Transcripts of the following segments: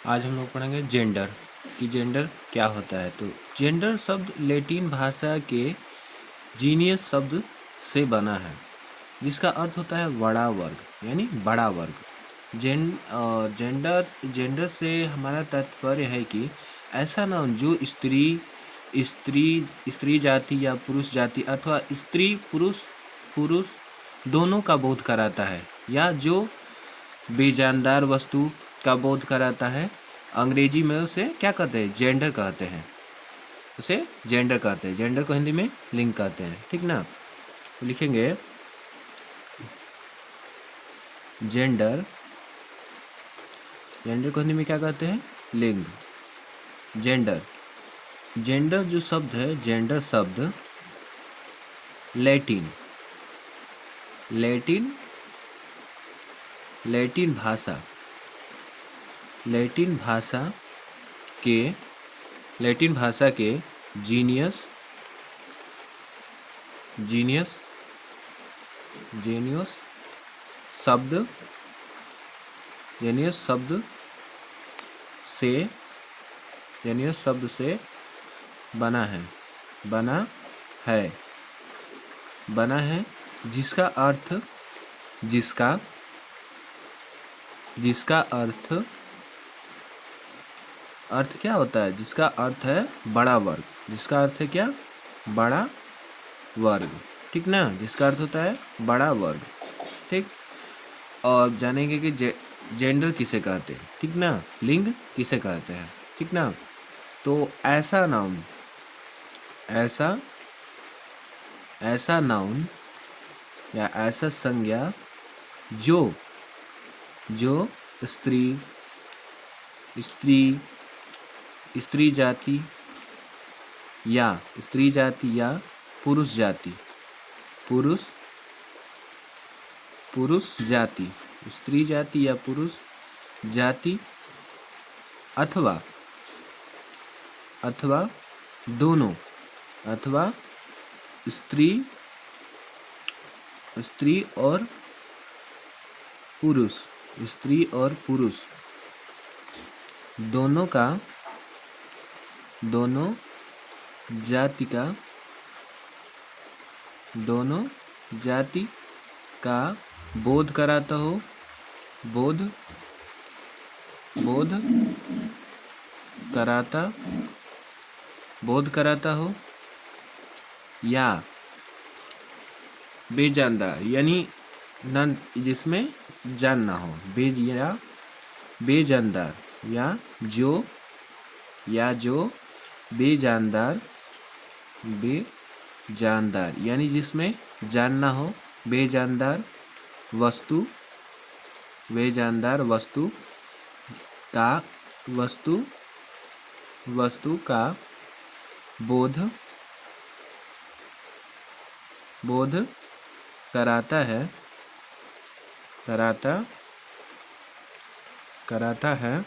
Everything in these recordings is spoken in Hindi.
आज हम लोग पढ़ेंगे जेंडर कि जेंडर क्या होता है। तो जेंडर शब्द लैटिन भाषा के जीनियस शब्द से बना है, जिसका अर्थ होता है बड़ा वर्ग यानी बड़ा वर्ग। जेंडर जेंडर से हमारा तात्पर्य है कि ऐसा नाउन जो स्त्री स्त्री स्त्री जाति या पुरुष जाति अथवा स्त्री पुरुष पुरुष दोनों का बोध कराता है, या जो बेजानदार वस्तु का बोध कराता है। अंग्रेजी में उसे क्या कहते हैं? जेंडर कहते हैं। उसे जेंडर कहते हैं। जेंडर को हिंदी में लिंग कहते हैं, ठीक ना। तो लिखेंगे जेंडर, जेंडर को हिंदी में क्या कहते हैं? लिंग। जेंडर, जेंडर जो शब्द है, जेंडर शब्द लैटिन लैटिन लैटिन भाषा लैटिन भाषा के लैटिन भाषा के जीनियस जीनियस जीनियस शब्द जीनियस शब्द से जीनियस शब्द से बना है बना है जिसका अर्थ जिसका अर्थ क्या होता है? जिसका अर्थ है बड़ा वर्ग। जिसका अर्थ है क्या? बड़ा वर्ग, ठीक ना। जिसका अर्थ होता है बड़ा वर्ग, ठीक। और जानेंगे कि जेंडर किसे कहते हैं, ठीक ना। लिंग किसे कहते हैं, ठीक ना। तो ऐसा नाउन या ऐसा संज्ञा जो स्त्री जाति या पुरुष जाति स्त्री जाति या पुरुष जाति अथवा दोनों अथवा स्त्री और पुरुष दोनों जाति का बोध कराता हो या बेजानदार यानी नन जिसमें जान ना हो, बेजानदार या जो बेजानदार यानी जिसमें जान ना हो, बेजानदार वस्तु का बोध कराता है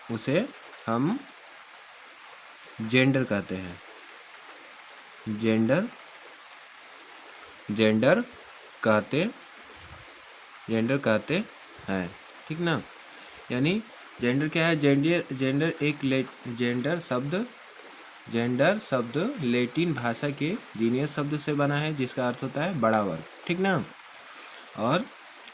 उसे हम जेंडर कहते हैं। जेंडर कहते हैं, ठीक ना। यानी जेंडर क्या है? जेंडर शब्द लैटिन भाषा के जीनियस शब्द से बना है, जिसका अर्थ होता है बड़ा वर्ग, ठीक ना। और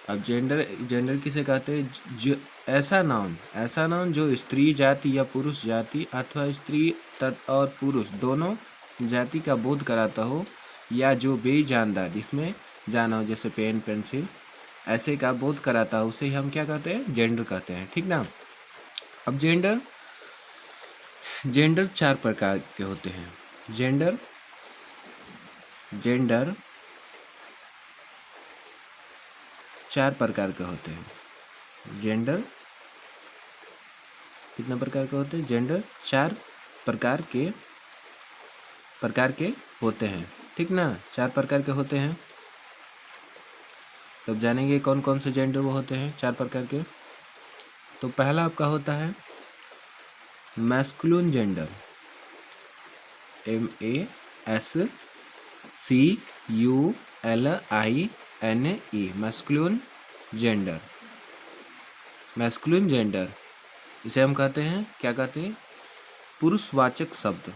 अब जेंडर किसे कहते हैं? जो ऐसा नाउन जो स्त्री जाति या पुरुष जाति अथवा स्त्री और पुरुष दोनों जाति का बोध कराता हो, या जो बेजानदार जिसमें जाना हो, जैसे पेन पेंसिल ऐसे का बोध कराता हो, उसे हम क्या कहते हैं? जेंडर कहते हैं, ठीक ना। अब जेंडर 4 प्रकार के होते हैं। जेंडर 4 प्रकार के होते हैं। जेंडर कितना प्रकार के होते हैं? जेंडर 4 प्रकार के होते हैं, ठीक ना। 4 प्रकार के होते हैं। तब जानेंगे कौन कौन से जेंडर वो होते हैं 4 प्रकार के। तो पहला आपका होता है masculine gender, MASCULIN NE, masculine gender. Masculine gender इसे हम कहते हैं, क्या कहते हैं, पुरुषवाचक शब्द,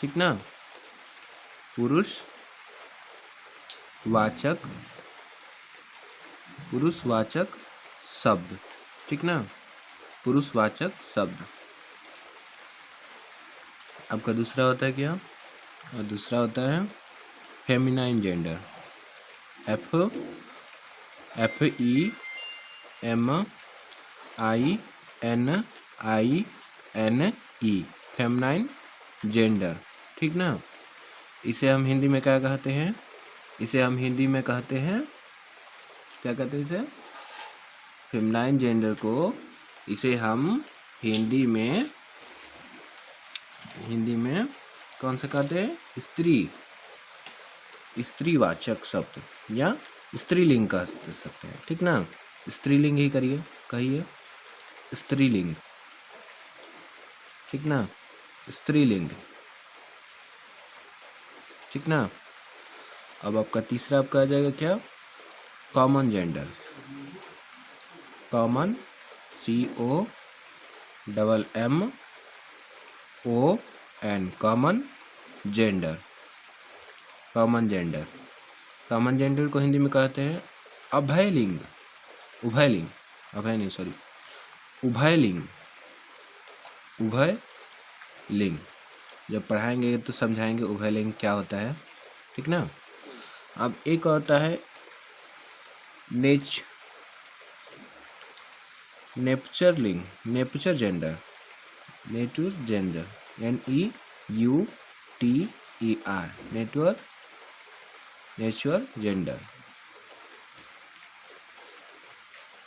ठीक ना, पुरुषवाचक शब्द, ठीक ना, पुरुषवाचक शब्द। आपका दूसरा होता है क्या, और दूसरा होता है feminine gender, FEMININE, feminine gender, ठीक ना। इसे हम हिंदी में क्या कहते हैं, इसे हम हिंदी में कहते हैं, क्या कहते हैं इसे, फेमिनाइन जेंडर को इसे हम हिंदी में कौन सा कहते हैं, स्त्रीवाचक शब्द या स्त्रीलिंग कह सकते हैं, ठीक ना। स्त्रीलिंग ही कहिए स्त्रीलिंग, ठीक ना, स्त्रीलिंग, ठीक ना। अब आपका तीसरा आपका आ जाएगा क्या, common gender, common, COMMON, common gender. Common gender को हिंदी में कहते हैं उभयलिंग, उभयलिंग। जब पढ़ाएंगे तो समझाएंगे उभयलिंग क्या होता है, ठीक ना। अब एक होता है nature gender, NEUTER, natural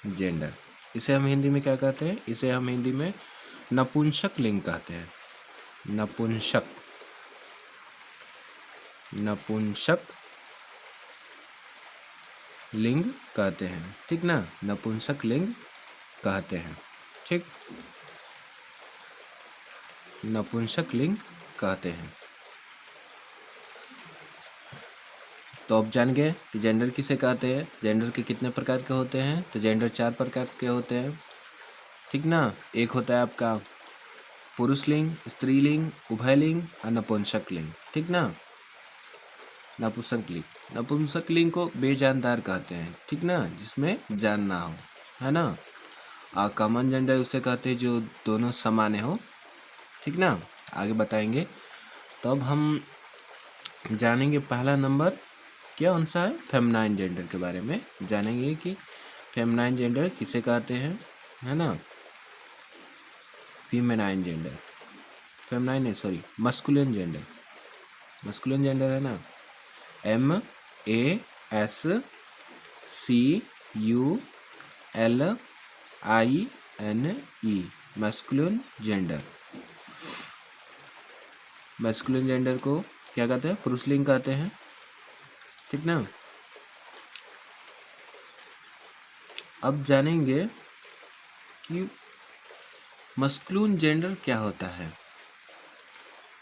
gender. इसे हम हिंदी में क्या कहते हैं, इसे हम हिंदी में नपुंसक लिंग कहते हैं, नपुंसक लिंग कहते हैं, ठीक ना, नपुंसक लिंग कहते हैं, ठीक, नपुंसक लिंग कहते हैं। तो अब जान गए कि जेंडर किसे कहते हैं, जेंडर के कितने प्रकार के होते हैं, तो जेंडर 4 प्रकार के होते हैं, ठीक ना। एक होता है आपका पुरुष लिंग, स्त्रीलिंग, उभयलिंग और नपुंसक लिंग, ठीक ना। नपुंसक लिंग को बेजानदार कहते हैं, ठीक ना, जिसमें जान ना हो, है ना। और कॉमन जेंडर उसे कहते हैं जो दोनों समान हो, ठीक ना, आगे बताएंगे। तो अब हम जानेंगे पहला नंबर क्या कौन सा है, फेमिनाइन जेंडर के बारे में जानेंगे कि फेमिनाइन जेंडर किसे कहते हैं, है ना। फेमिनाइन जेंडर, फेमिनाइन नहीं सॉरी मस्कुलिन जेंडर है ना, MASCULINE, मैस्कुलिन जेंडर को क्या कहते हैं, पुरुष लिंग कहते हैं, ठीक ना। अब जानेंगे कि मस्कुलिन जेंडर क्या होता है।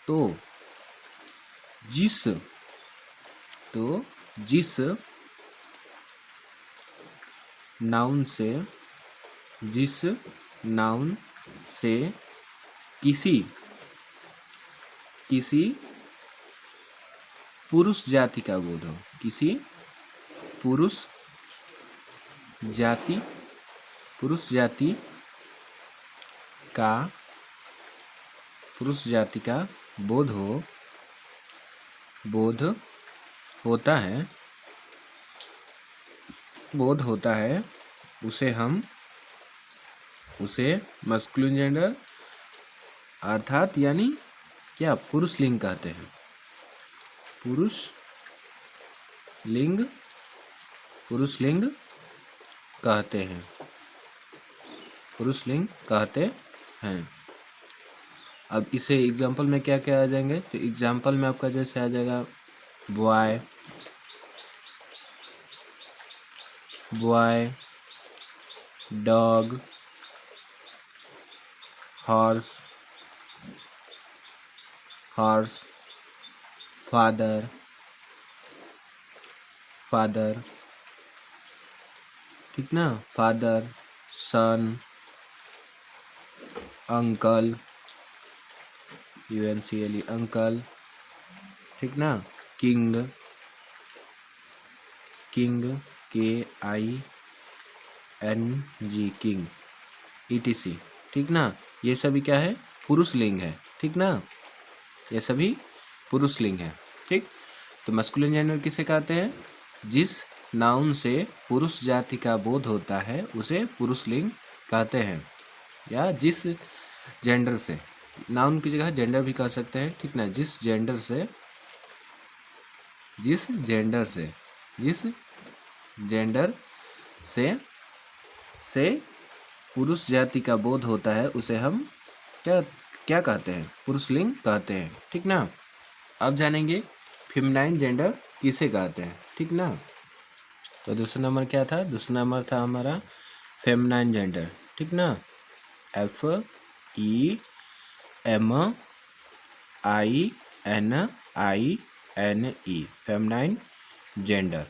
तो जिस नाउन से किसी पुरुष जाति का बोध हो, किसी पुरुष जाति का बोध होता है उसे मस्कुलिन जेंडर अर्थात यानी क्या पुरुष लिंग कहते हैं, पुरुष लिंग कहते हैं। अब इसे एग्जाम्पल में क्या क्या आ जाएंगे, तो एग्जाम्पल में आपका जैसे आ जाएगा boy, dog, horse, father, father, ठीक ना, फादर, सन, अंकल, UNCLE अंकल, ठीक ना, king, king, KING, king, ETC, ठीक ना। ये सभी क्या है, पुरुष लिंग है, ठीक ना, ये सभी पुरुष लिंग है, ठीक। तो मस्कुलिन जेंडर किसे कहते हैं, जिस नाउन से पुरुष जाति का बोध होता है उसे पुरुष लिंग कहते हैं, या जिस जेंडर से, नाउन की जगह जेंडर भी कह सकते हैं, ठीक ना, जिस जेंडर से से पुरुष जाति का बोध होता है उसे हम क्या क्या कहते हैं, पुरुष लिंग कहते हैं, ठीक ना। अब जानेंगे फेमिनाइन जेंडर किसे कहते हैं, ठीक ना। तो दूसरा नंबर क्या था, दूसरा नंबर था हमारा फेमिनाइन जेंडर, ठीक ना, FEMININE, feminine gender,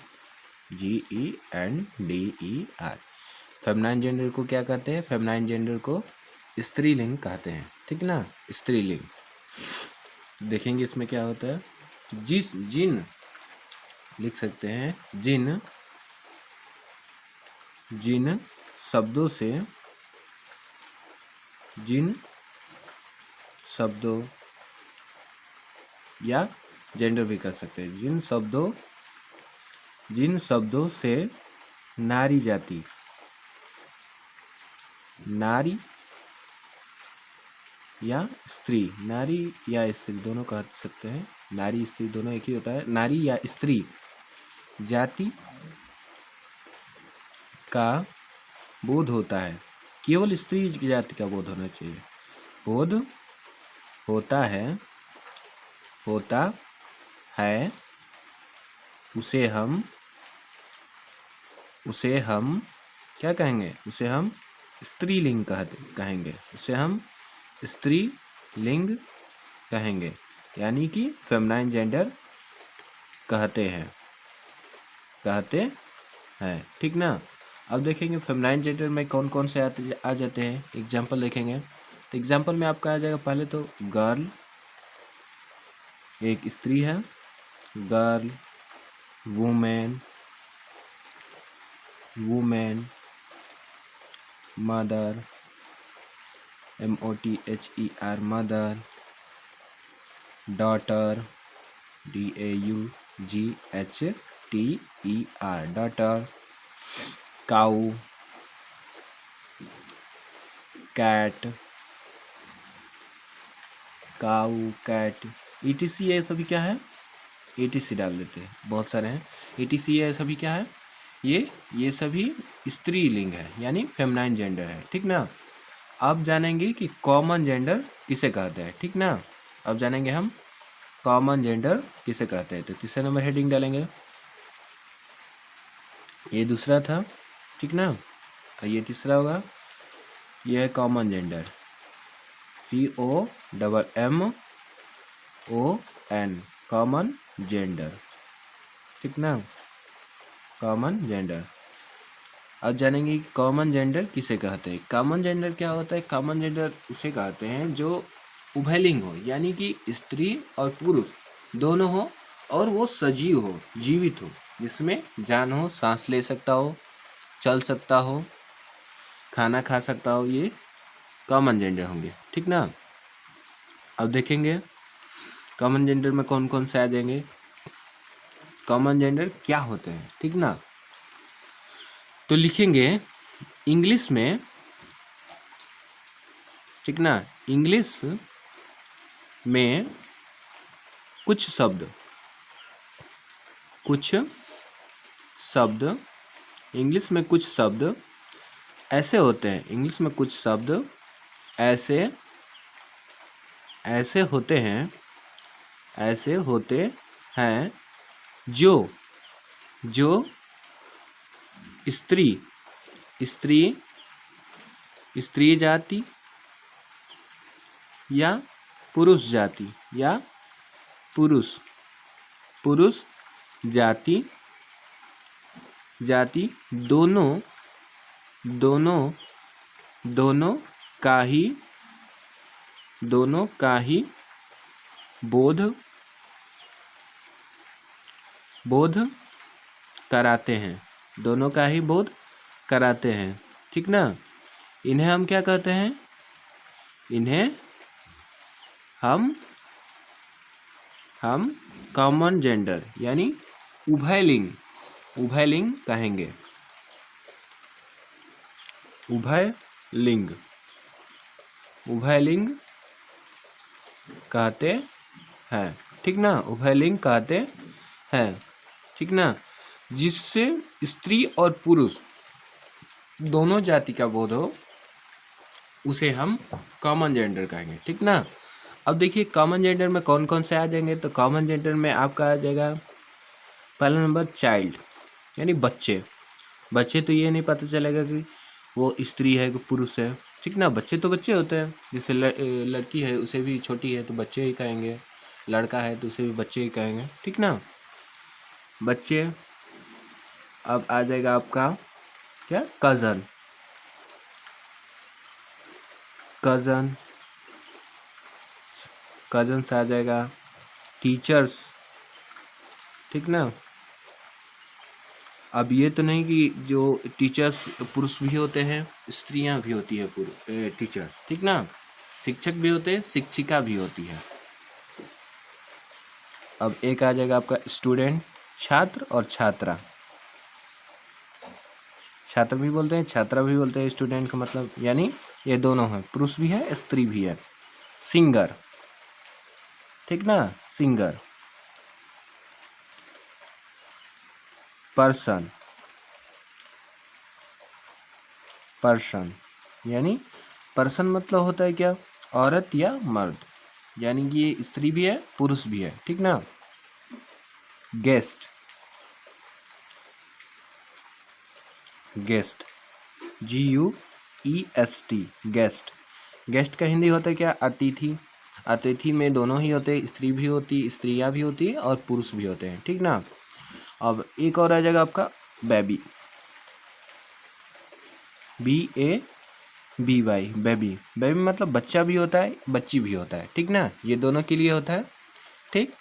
GENDER। Feminine gender को क्या कहते हैं, फेमिनाइन जेंडर को स्त्रीलिंग कहते हैं, ठीक ना, स्त्रीलिंग। देखेंगे इसमें क्या होता है, जिन लिख सकते हैं, जिन शब्दों या जेंडर भी कर सकते हैं, जिन शब्दों से नारी जाति, नारी या स्त्री, नारी या स्त्री दोनों कह सकते हैं, नारी स्त्री दोनों एक ही होता है, नारी या स्त्री जाति का बोध होता है, केवल स्त्री जाति का बोध होना चाहिए, बोध होता है उसे हम क्या कहेंगे, उसे हम स्त्रीलिंग कहेंगे, उसे हम स्त्रीलिंग कहेंगे, यानी कि फेमिनाइन जेंडर कहते हैं, ठीक ना। अब देखेंगे फेमिनाइन जेंडर में कौन कौन से आ जाते हैं, एग्जाम्पल देखेंगे। तो एग्जाम्पल में आपका आ जाएगा, पहले तो गर्ल, एक स्त्री है, girl, women, mother, MOTHER, mother, daughter, DAUGHTER, daughter, cow, cat, ETC, ये सभी क्या है, ETC डाल देते हैं, बहुत सारे हैं, ETC ये सभी क्या है, ये सभी स्त्रीलिंग है, यानी फेमिनाइन जेंडर है, ठीक ना। अब जानेंगे कि कॉमन जेंडर किसे कहते हैं, ठीक ना। अब जानेंगे हम कॉमन जेंडर किसे कहते हैं। तो तीसरे नंबर हेडिंग डालेंगे, ये दूसरा था, ठीक ना, और ये तीसरा होगा, ये है common gender, COMMON, common gender, ठीक ना, कॉमन जेंडर। अब जानेंगे कॉमन जेंडर किसे कहते हैं। कॉमन जेंडर क्या होता है, कॉमन जेंडर उसे कहते हैं जो उभयलिंग हो, यानी कि स्त्री और पुरुष दोनों हो, और वो सजीव हो, जीवित हो, जिसमें जान हो, सांस ले सकता हो, चल सकता हो, खाना खा सकता हो, ये कॉमन जेंडर होंगे, ठीक ना। अब देखेंगे कॉमन जेंडर में कौन कौन से आ जाएंगे, कॉमन जेंडर क्या होते हैं, ठीक ना। तो लिखेंगे इंग्लिश में, ठीक ना, इंग्लिश में कुछ शब्द इंग्लिश में कुछ शब्द ऐसे होते हैं, इंग्लिश में कुछ शब्द ऐसे होते हैं जो स्त्री जाति या पुरुष जाति या पुरुष जाति जाति दोनों दोनों दोनों का ही बोध कराते हैं, दोनों का ही बोध कराते हैं, ठीक ना। इन्हें हम क्या कहते हैं? इन्हें हम कॉमन जेंडर यानी उभयलिंग कहेंगे, उभयलिंग कहते हैं, ठीक ना, उभयलिंग कहते हैं, ठीक ना। जिससे स्त्री और पुरुष दोनों जाति का बोध हो उसे हम कॉमन जेंडर कहेंगे, ठीक ना। अब देखिए कॉमन जेंडर में कौन कौन से आ जाएंगे, तो कॉमन जेंडर में आपका आ जाएगा पहला नंबर चाइल्ड यानी बच्चे। बच्चे तो ये नहीं पता चलेगा कि वो स्त्री है कि पुरुष है, ठीक ना। बच्चे तो बच्चे होते हैं, जैसे लड़की है उसे भी छोटी है तो बच्चे ही कहेंगे, लड़का है तो उसे भी बच्चे ही कहेंगे, ठीक ना, बच्चे। अब आ जाएगा आपका क्या, कज़न से आ जाएगा टीचर्स, ठीक ना। अब ये तो नहीं कि जो टीचर्स पुरुष भी होते हैं, स्त्रियां भी होती है टीचर्स, ठीक ना। शिक्षक भी होते हैं, शिक्षिका भी होती है। अब एक आ जाएगा आपका स्टूडेंट, छात्र और छात्रा। छात्र भी बोलते हैं, छात्रा भी बोलते हैं, स्टूडेंट का मतलब यानी ये दोनों है, पुरुष भी है स्त्री भी है। सिंगर, ठीक ना, सिंगर। पर्सन यानी पर्सन मतलब होता है क्या, औरत या मर्द, यानी कि ये स्त्री भी है पुरुष भी है, ठीक ना। गेस्ट GUEST गेस्ट का हिंदी होता है क्या, अतिथि। अतिथि में दोनों ही होते हैं, स्त्री भी होती, स्त्रियां भी होती है और पुरुष भी होते हैं, ठीक ना। अब एक और आ जाएगा आपका बेबी, BABY बेबी मतलब बच्चा भी होता है बच्ची भी होता है, ठीक ना, ये दोनों के लिए होता है, ठीक।